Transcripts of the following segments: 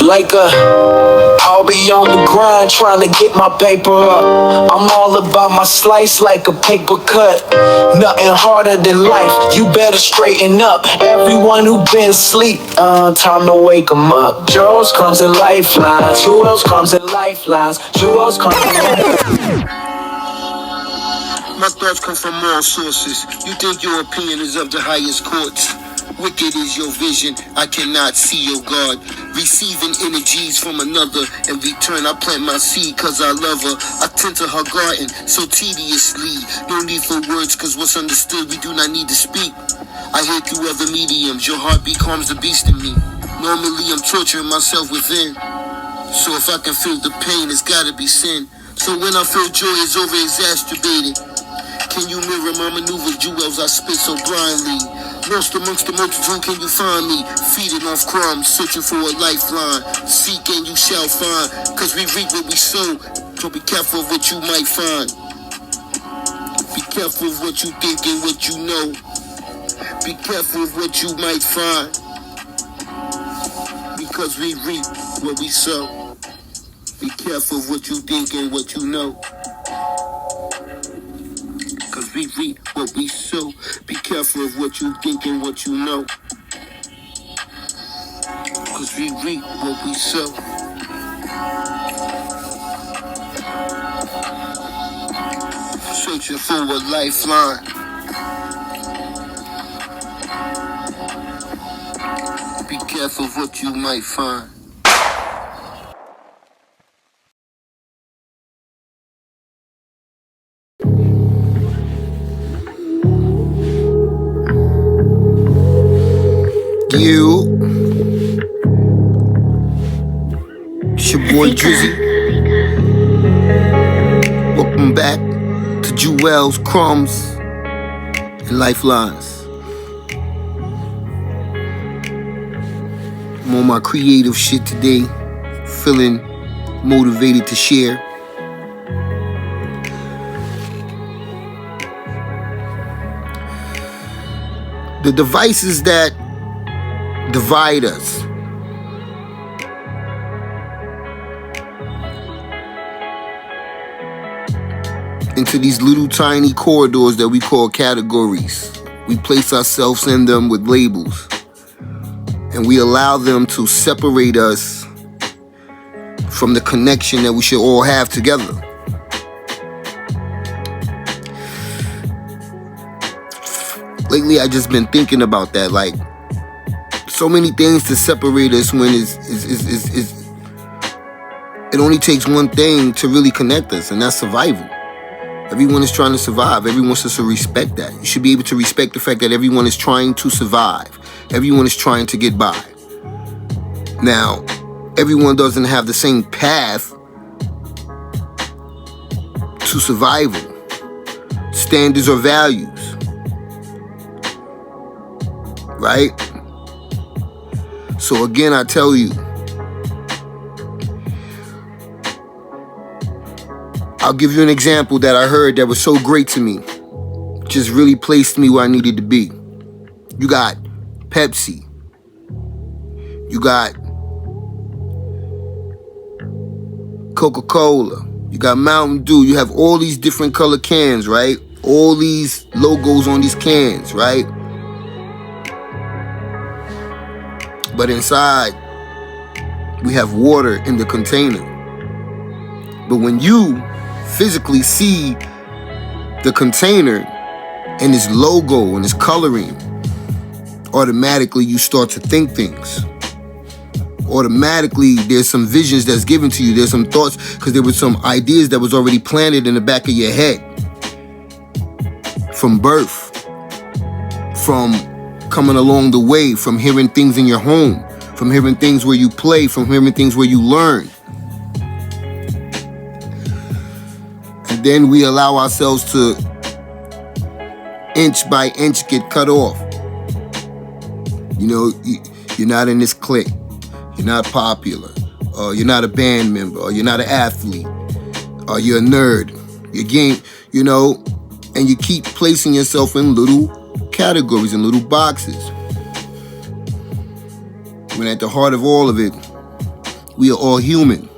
like I'll be on the grind trying to get my paper up. I'm all about my slice like a paper cut. Nothing harder than life, you better straighten up. Everyone who been asleep, time to wake 'em up. JeWeLZ CruMbZ LiFeLiNeZ. JeWeLZ CruMbZ LiFeLiNeZ. JeWeLZ CruMbZ. My thoughts come from all sources. You think your opinion is of the highest courts. Wicked is your vision, I cannot see your God. Receiving energies from another, in return I plant my seed cause I love her. I tend to her garden so tediously. No need for words cause what's understood we do not need to speak. I hear through other mediums, your heartbeat calms the beast in me. Normally I'm torturing myself within. So if I can feel the pain, it's gotta be sin. So when I feel joy, it's over exacerbated. Can you mirror my maneuver, JeWeLZ? I spit so blindly. Lost amongst the multitude, can you find me? Feeding off crumbs, searching for a lifeline. Seek and you shall find, cause we reap what we sow. So be careful of what you might find. Be careful of what you think and what you know. Be careful of what you might find. Because we reap what we sow. Be careful of what you think and what you know. Cause we reap what we sow. Be careful of what you think and what you know. Cause we reap what we sow. Searching for a lifeline. Be careful of what you might find. It's your boy Drizzy. Welcome back to JeWeLZ CruMbZ LiFeLiNeZ. I'm on my creative shit today, feeling motivated to share. The devices that divide us into these little tiny corridors that we call categories. We place ourselves in them with labels, and we allow them to separate us from the connection that we should all have together. Lately, I just been thinking about that, like, so many things to separate us when it only takes one thing to really connect us, and that's survival. Everyone is trying to survive. Everyone wants us to respect that. You should be able to respect the fact that everyone is trying to survive. Everyone is trying to get by. Now, everyone doesn't have the same path to survival, standards or values, right? So again, I tell you, I'll give you an example that I heard that was so great to me. Just really placed me where I needed to be. You got Pepsi. You got Coca-Cola. You got Mountain Dew. You have all these different color cans, right? All these logos on these cans, right? But inside, we have water in the container. But when you physically see the container and its logo and its coloring, automatically you start to think things. Automatically, there's some visions that's given to you. There's some thoughts, because there were some ideas that was already planted in the back of your head. From birth, from coming along the way, from hearing things in your home, from hearing things where you play, from hearing things where you learn. And then we allow ourselves to inch by inch get cut off. You know, you're not in this clique. You're not popular. You're not a band member. Or you're not an athlete. Or you're a nerd. You're game, you know, and you keep placing yourself in little categories and little boxes. When at the heart of all of it We are all human.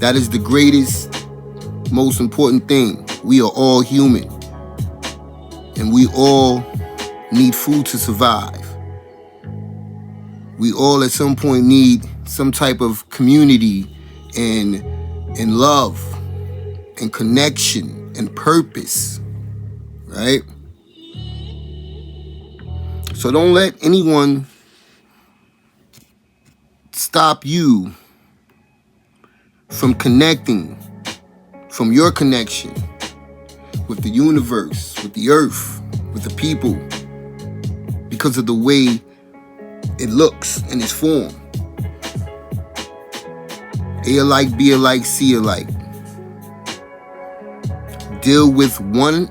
That is the greatest, most important thing. We are all human. And we all need food to survive. We all at some point need some type of community and love and connection and purpose, right? So don't let anyone stop you from connecting, from your connection with the universe, with the earth, with the people, because of the way it looks and its form. A alike, be alike, see alike. Deal with one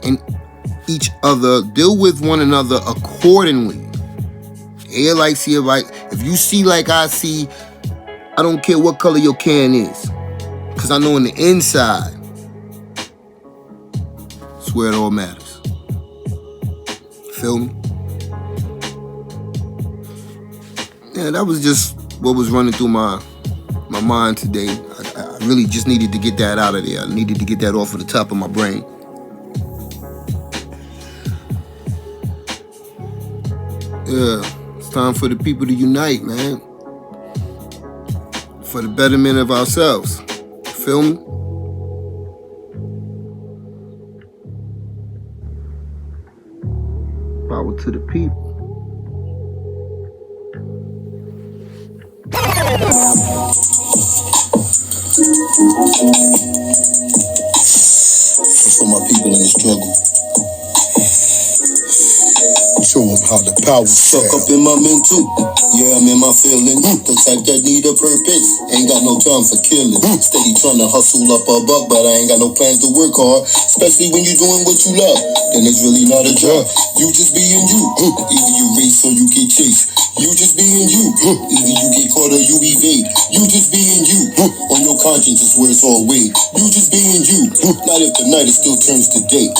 another accordingly. A alike, see alike. If you see like I see, I don't care what color your can is. Because I know on the inside, it's where it all matters. Feel me? Yeah, that was just what was running through my mind today. I really just needed to get that out of there. I needed to get that off of the top of my brain. Yeah, it's time for the people to unite, man. For the betterment of ourselves. Feel me? Power to the people. For my people in the struggle. Show them how the power suck up in my mental. Yeah, I'm in my feelings. The type that need a purpose. Ain't got no time for killing. Steady trying to hustle up a buck, but I ain't got no plans to work hard. Especially when you're doing what you love. Then it's really not a job. You just being you. Either you race or you get chased. You just being you. Either you get caught or you evade. You just being you. On your conscience is where it's all weighed. You just being you. Not if the night it still turns to day.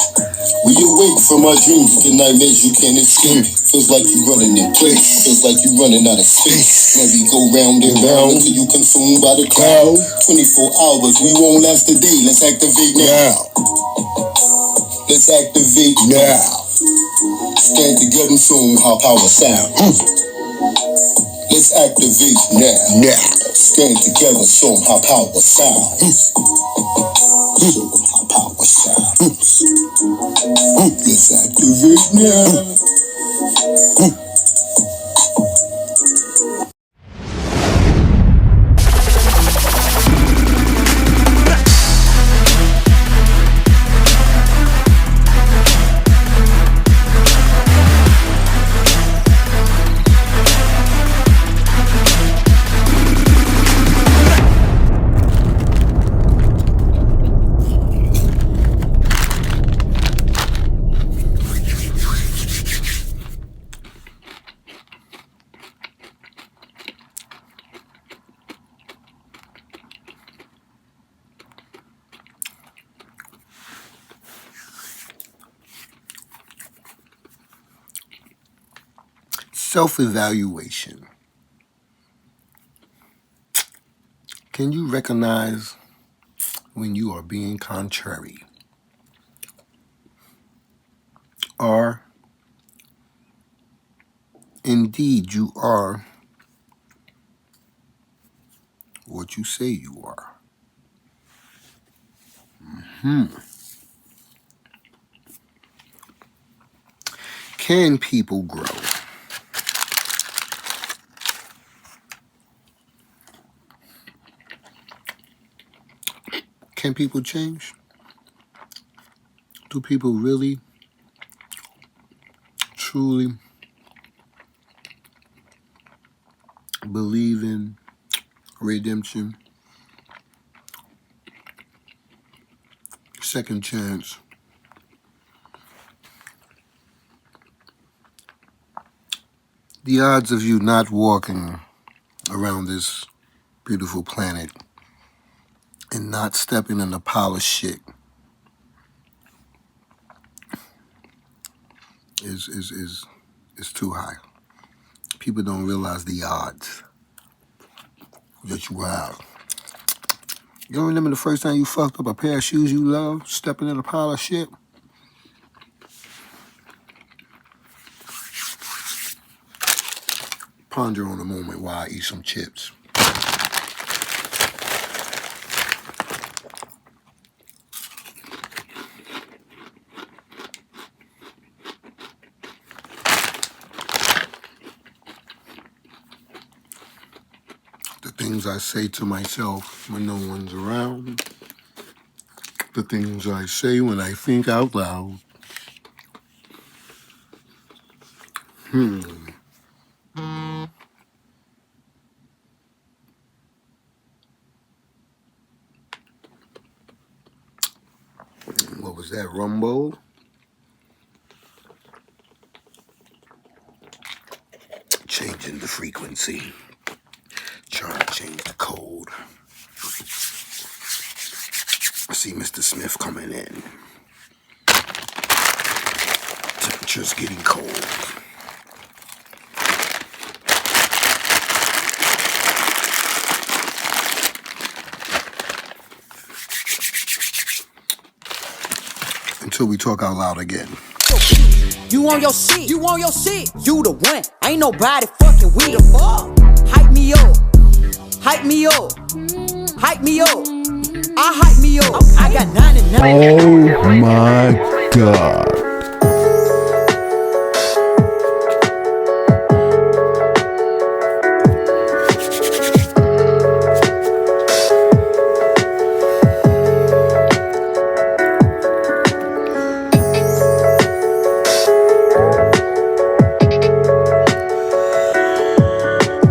We awake from our dreams into nightmares you can't escape. Feels like you running in place. Feels like you running out of space. Now we go round and round until you consumed by the cloud. 24 hours, we won't last a day. Let's activate now. Let's activate now. Stand together and show them how power sounds. Let's activate now. Stand together, show them how power sounds. Show them how power sounds. Let's activate now. Self-evaluation. Can you recognize when you are being contrary? Or indeed you are what you say you are? Can people grow? Can people change? Do people really, truly believe in redemption, second chance? The odds of you not walking around this beautiful planet and not stepping in a pile of shit is too high. People don't realize the odds. That you wild. You don't remember the first time you fucked up a pair of shoes you love, stepping in a pile of shit? Ponder on a moment while I eat some chips. The things I say to myself when no one's around. The things I say when I think out loud. What was that, Rumbo? Changing the frequency. Trying to change the code. I see Mr. Smith coming in. Temperature's getting cold. Until we talk out loud again. You on your shit, you on your shit. You the one, ain't nobody fucking with the fuck. Hype me up, hype me up, hype me up. I hype me up. I got 99. Oh my God.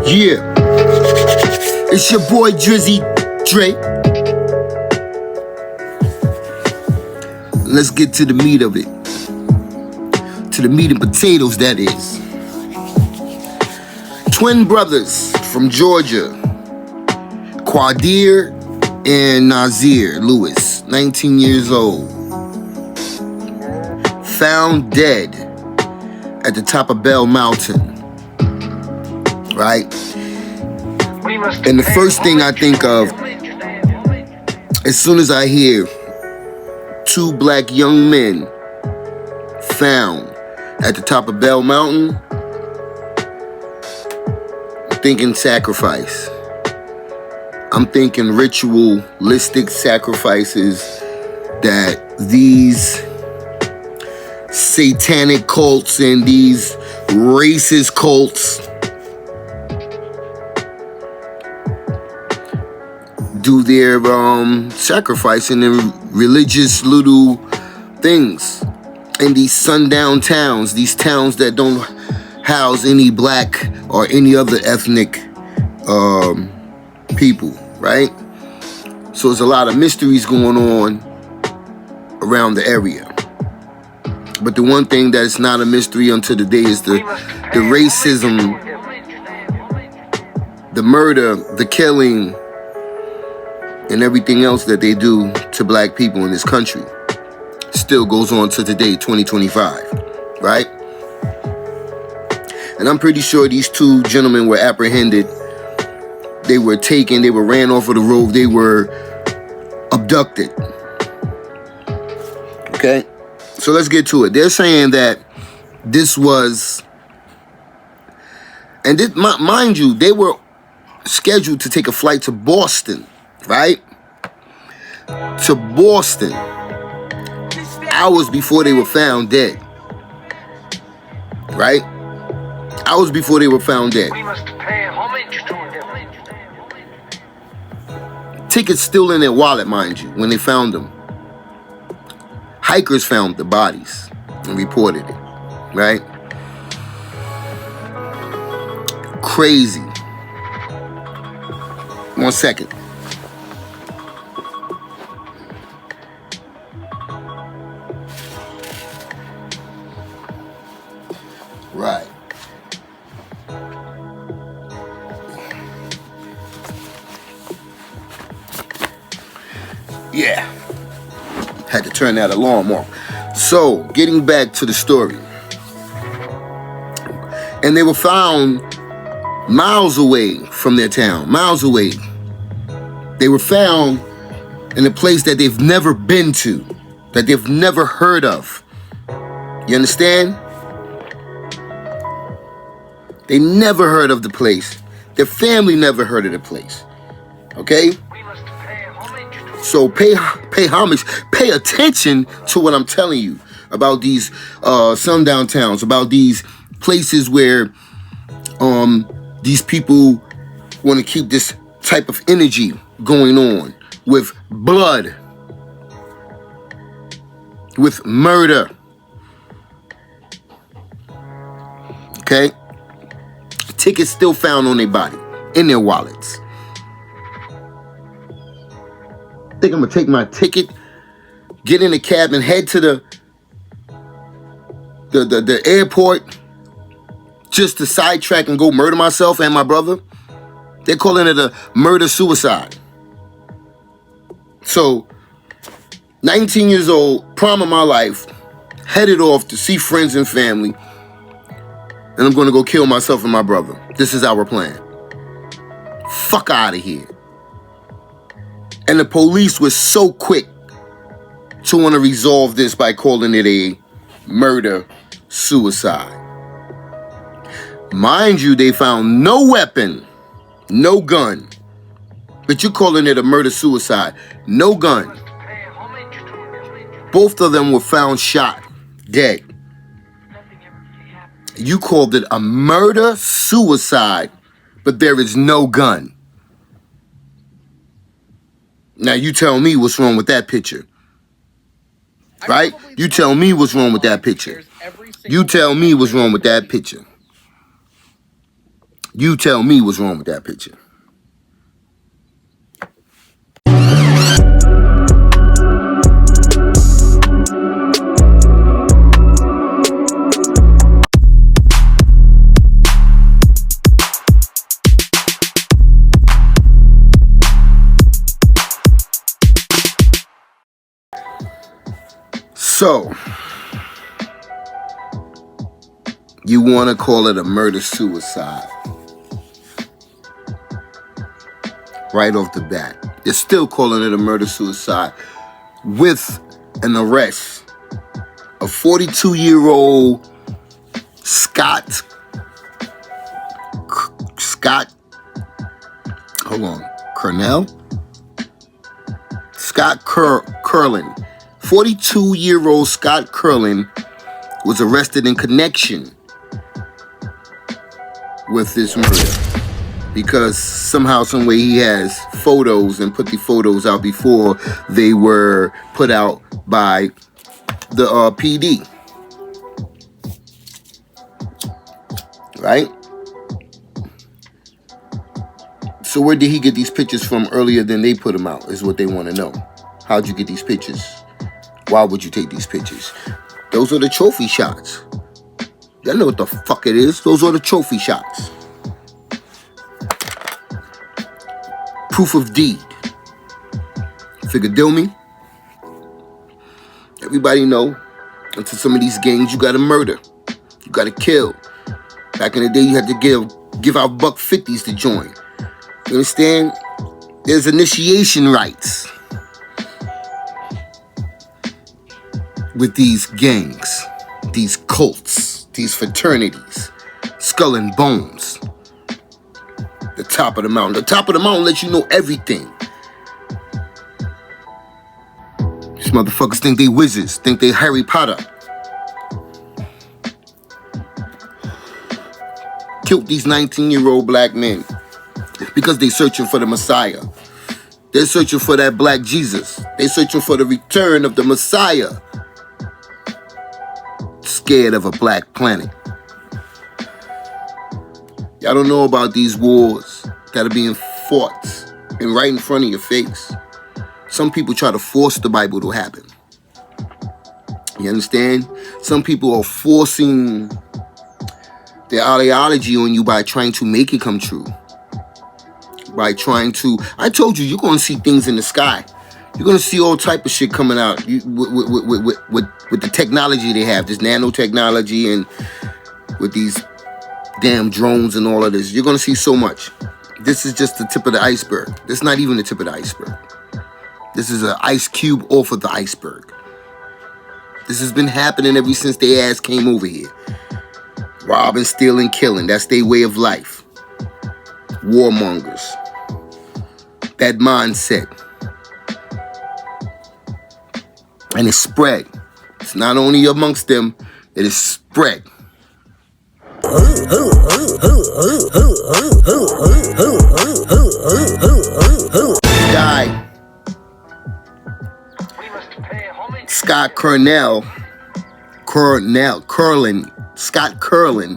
Yeah, it's your boy Drizzy Dre. Let's get to the meat of it. To the meat and potatoes, that is. Twin brothers from Georgia, Quadir and Nazir Lewis, 19 years old, found dead at the top of Bell Mountain. Right? And the first thing I think of, as soon as I hear 2 black young men found at the top of Bell Mountain, I'm thinking sacrifice. I'm thinking ritualistic sacrifices that these satanic cults and these racist cults do their sacrificing and religious little things in these sundown towns, these towns that don't house any black or any other ethnic people, right? So there's a lot of mysteries going on around the area. But the one thing that's not a mystery until today is the racism, the murder, the killing, and everything else that they do to black people in this country. Still goes on to today, 2025, right? And I'm pretty sure these 2 gentlemen were apprehended. They were taken, they were ran off of the road, they were abducted. Okay? So let's get to it. They're saying that this was, and this, mind you, they were scheduled to take a flight to Boston, right? To Boston, hours before they were found dead. Right? Hours before they were found dead. Tickets still in their wallet, mind you, when they found them. Hikers found the bodies and reported it, right? Crazy. 1 second. Right. Yeah. Had to turn that alarm off. So, getting back to the story. And they were found miles away from their town, miles away. They were found in a place that they've never been to, that they've never heard of. You understand? They never heard of the place. Their family never heard of the place. Okay? So pay homage, pay attention to what I'm telling you about these sundown towns, about these places where these people want to keep this type of energy going on with blood, with murder. Okay? Tickets still found on their body, in their wallets. I think I'm gonna take my ticket, get in a cab, and head to the airport just to sidetrack and go murder myself and my brother. They're calling it a murder-suicide. So, 19 years old, prime of my life, headed off to see friends and family, and I'm going to go kill myself and my brother. This is our plan. Fuck out of here. And the police was so quick to want to resolve this by calling it a murder-suicide. Mind you, they found no weapon, no gun. But you're calling it a murder-suicide. No gun. Both of them were found shot, dead. You called it a murder-suicide, but there is no gun. Now you tell me what's wrong with that picture. Right? You tell me what's wrong with that picture. You tell me what's wrong with that picture. You tell me what's wrong with that picture. So, you want to call it a murder-suicide. Right off the bat. They're still calling it a murder-suicide with an arrest of 42-year-old Scott, Cornell? Scott Curlin. 42-year-old Scott Curlin was arrested in connection with this murder because somehow, some way, he has photos and put the photos out before they were put out by the PD. Right? So where did he get these pictures from earlier than they put them out is what they want to know. How'd you get these pictures? Why would you take these pictures? Those are the trophy shots. Y'all know what the fuck it is. Those are the trophy shots. Proof of deed. Figure deal me? Everybody know, into some of these gangs, you gotta murder. You gotta kill. Back in the day, you had to give out $150s to join. You understand? There's initiation rites with these gangs, these cults, these fraternities, Skull and Bones. The top of the mountain. The top of the mountain lets you know everything. These motherfuckers think they wizards, think they Harry Potter. Killed these 19-year-old black men because they searching for the Messiah. They're searching for that black Jesus. They're searching for the return of the Messiah. Scared of a black planet. Y'all don't know about these wars that are being fought and right in front of your face. Some people try to force the Bible to happen. You understand? Some people are forcing their ideology on you by trying to make it come true. By trying to... I told you, you're going to see things in the sky. You're going to see all type of shit coming out with the technology they have, this nanotechnology, and with these damn drones and all of this. You're going to see so much. This is just the tip of the iceberg. This is not even the tip of the iceberg. This is an ice cube off of the iceberg. This has been happening ever since they ass came over here. Robbing, stealing, killing. That's their way of life. Warmongers. That mindset. And it's spread. It's not only amongst them, it is spread. Guy, Scott Curlin,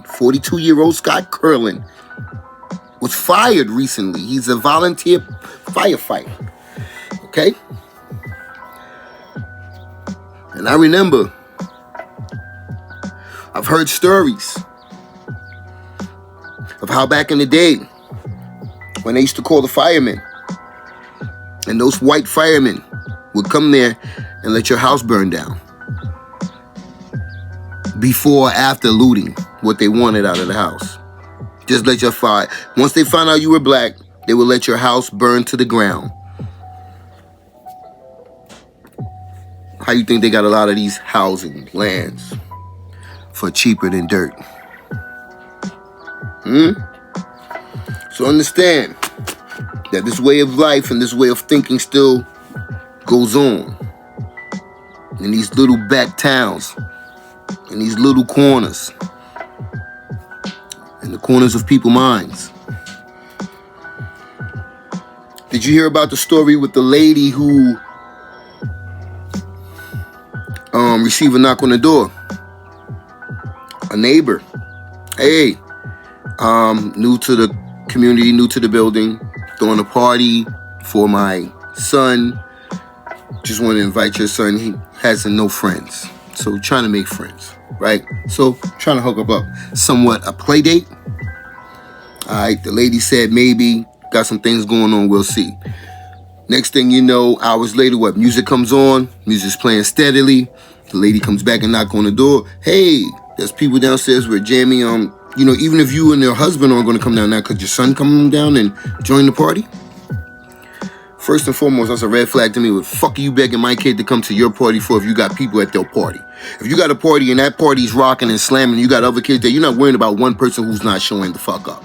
42-year-old Scott Curlin, was fired recently. He's a volunteer firefighter. Okay? And I remember, I've heard stories of how back in the day, when they used to call the firemen, and those white firemen would come there and let your house burn down. Before or after looting what they wanted out of the house. Just let your fire. Once they found out you were black, they would let your house burn to the ground. How you think they got a lot of these housing lands for cheaper than dirt? So understand that this way of life and this way of thinking still goes on in these little back towns, in these little corners, in the corners of people's minds. Did you hear about the story with the lady who received a knock on the door? A neighbor. Hey, new to the community, new to the building, throwing a party for my son. Just want to invite your son. He has no friends. So trying to make friends, right? So trying to hook up somewhat a play date. All right, the lady said maybe, got some things going on, we'll see. Next thing you know, hours later, what? Music comes on, music's playing steadily. The lady comes back and knock on the door. Hey, there's people downstairs with jamming. Even if you and your husband aren't going to come down now, could your son come down and join the party? First and foremost, that's a red flag to me. What the fuck are you begging my kid to come to your party for if you got people at their party? If you got a party and that party's rocking and slamming, you got other kids there, you're not worrying about one person who's not showing the fuck up.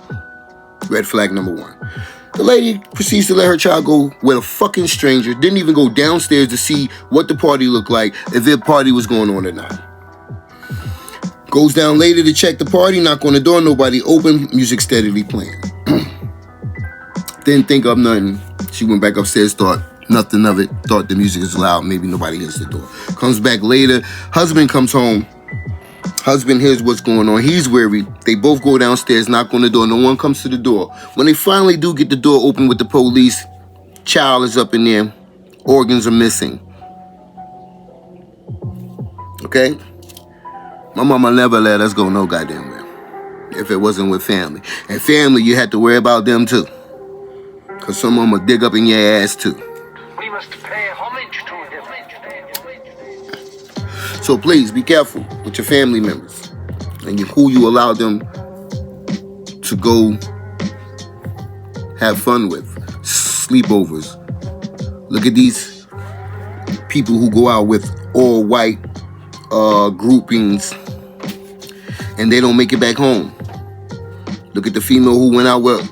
Red flag number one. The lady proceeds to let her child go with a fucking stranger, didn't even go downstairs to see what the party looked like, if their party was going on or not. Goes down later to check the party, knock on the door, nobody open, music steadily playing. Didn't think of nothing. She went back upstairs, thought nothing of it, thought the music is loud, maybe nobody hears the door. Comes back later, husband comes home. Husband hears what's going on. He's weary. They both go downstairs, knock on the door. No one comes to the door. When they finally do get the door open with the police, child is up in there. Organs are missing. Okay? My mama never let us go no goddamn where if it wasn't with family. And family, you had to worry about them too. Because someone will dig up in your ass too. We must pay homage to him. So please be careful with your family members and who you allow them to go have fun with. Sleepovers. Look at these people who go out with all white groupings and they don't make it back home. Look at the female who went out with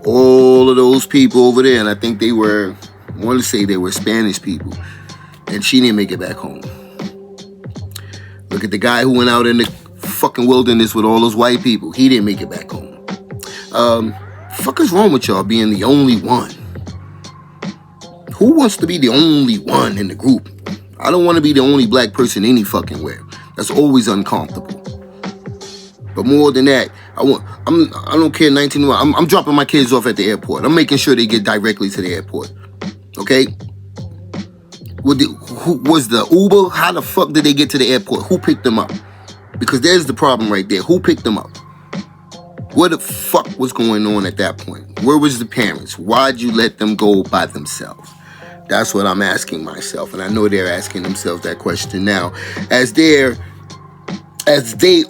all of those people over there, and I think I want to say they were Spanish people, and she didn't make it back home. Look at the guy who went out in the fucking wilderness with all those white people. He didn't make it back home. Fuck is wrong with y'all being the only one? Who wants to be the only one in the group? I don't want to be the only black person any fucking where. That's always uncomfortable. But more than that, I don't care. I'm dropping my kids off at the airport. I'm making sure they get directly to the airport. Okay? Who was the Uber? How the fuck did they get to the airport? Who picked them up? Because there's the problem right there. Who picked them up? What the fuck was going on at that point? Where was the parents? Why'd you let them go by themselves? That's what I'm asking myself, and I know they're asking themselves that question now, as they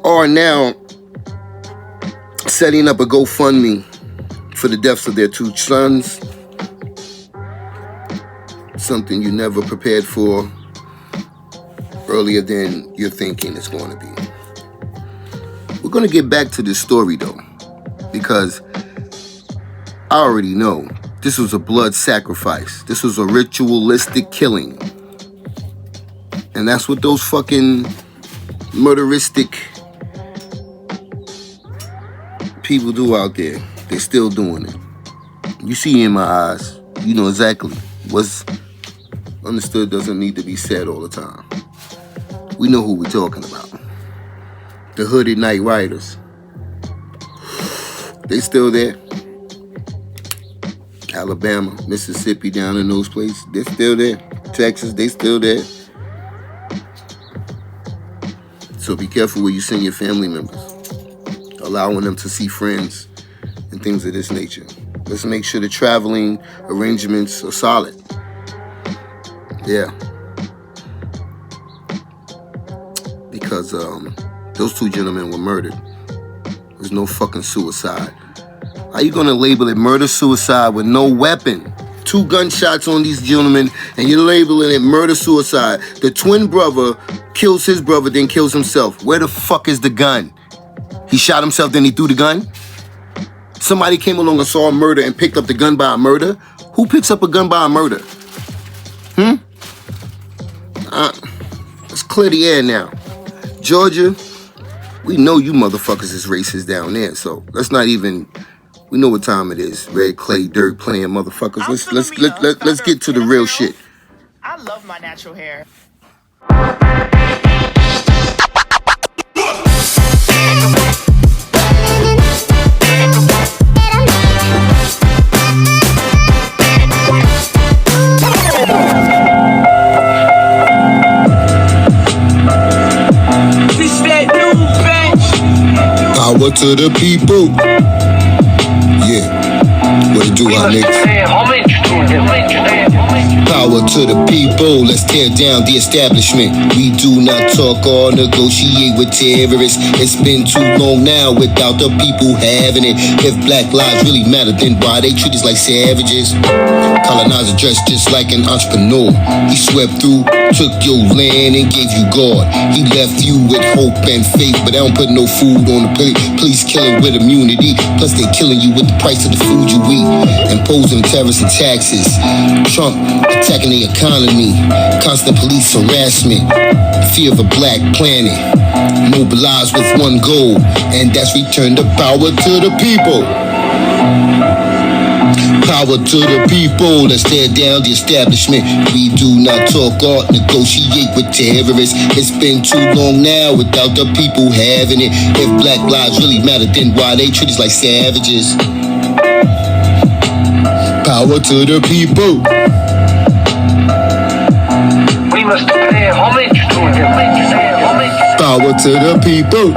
are now setting up a GoFundMe for the deaths of their 2 sons. Something you never prepared for earlier than you're thinking it's going to be. We're going to get back to this story though, because I already know this was a blood sacrifice. This was a ritualistic killing. And that's what those fucking murderistic people do out there. They're still doing it. You see in my eyes, you know exactly what's understood doesn't need to be said all the time. We know who we're talking about. The hooded night riders. They still there. Alabama, Mississippi, down in those places, they're still there. Texas, they still there. So be careful where you send your family members, allowing them to see friends and things of this nature. Let's make sure the traveling arrangements are solid. Yeah. Because those 2 gentlemen were murdered. There's no fucking suicide. How you gonna label it murder-suicide with no weapon? 2 gunshots on these gentlemen, and you're labeling it murder-suicide. The twin brother kills his brother, then kills himself. Where the fuck is the gun? He shot himself, then he threw the gun? Somebody came along and saw a murder and picked up the gun by a murder? Who picks up a gun by a murder? Let's clear the air now. Georgia, we know you motherfuckers is racist down there, so let's not even... We know what time it is. Red clay, dirt playing motherfuckers. Let's get to the real shit. I love my natural hair. Power to the people. Yeah, what it do, We our must niggas? pay homage to him. Power to the people, let's tear down the establishment. We do not talk or negotiate with terrorists. It's been too long now without the people having it. If black lives really matter, then why they treat us like savages? Colonizer dressed just like an entrepreneur. He swept through, took your land and gave you God. He left you with hope and faith, but they don't put no food on the plate. Police killing with immunity, plus they killing you with the price of the food you eat. Imposing tariffs and taxes. Trump attacking the economy. Constant police harassment. Fear of a black planet. Mobilized with one goal, and that's return the power to the people. Power to the people, let's tear down the establishment. We do not talk or negotiate with terrorists. It's been too long now without the people having it. If black lives really matter, then why they treat us like savages? Power to the people. We must pay homage to him. Power to the people.